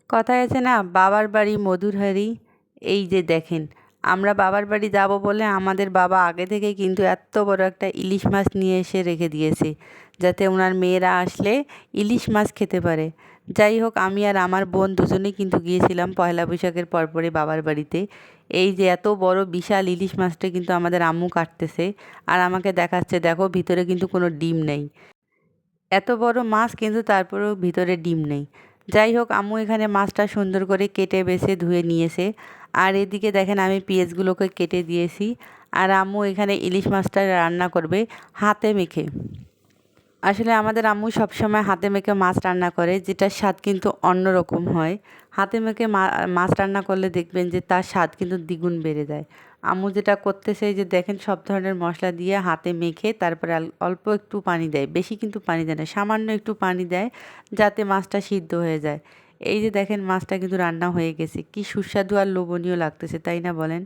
কথায় আছে না, বাবার বাড়ি মধুর হাঁড়ি। এই যে দেখেন, আমরা বাবার বাড়ি যাব বলে আমাদের বাবা আগে থেকে কিন্তু এত বড় একটা ইলিশ মাছ নিয়ে এসে রেখে দিয়েছে, যাতে ওনার মেয়েরা আসলে ইলিশ মাছ খেতে পারে। যাই হোক, আমি আর আমার বোন দুজনেই কিন্তু গিয়েছিলাম পয়লা বৈশাখের পরপরই বাবার বাড়িতে। এই যে এত বড় বিশাল ইলিশ মাছটা কিন্তু আমাদের আম্মু কাটতেছে, আর আমাকে দেখাচ্ছে, দেখো ভিতরে কিন্তু কোনো ডিম নেই। এত বড় মাছ কিন্তু তারপরেও ভিতরে ডিম নেই। যাই হোক, আম্মু এখানে মাছটা সুন্দর করে কেটে বেছে ধুয়ে নিয়েছে। আর এদিকে দেখেন আমি পেঁয়াজগুলোকে কেটে দিয়েছি। আর আম্মু এখানে ইলিশ মাছটা রান্না করবে হাতে মেখে। আসলে আমাদের আম্মু সবসময় হাতে মেখে মাছ রান্না করে, যেটার স্বাদ কিন্তু অন্যরকম হয়। হাতে মেখে মাছ রান্না করলে দেখবেন যে তার স্বাদ কিন্তু দ্বিগুণ বেড়ে যায়। আম্মু যেটা করতেছে, যে দেখেন সব ধরনের মশলা দিয়ে হাতে মেখে তারপরে অল্প একটু পানি দেয়, বেশি কিন্তু পানি দেয় না, সামান্য একটু পানি দেয় যাতে মাছটা সিদ্ধ হয়ে যায়। এই যে দেখেন মাছটা কিন্তু রান্না হয়ে গেছে, কি সুস্বাদু আর লোভনীয় লাগতেছে, তাই না বলেন?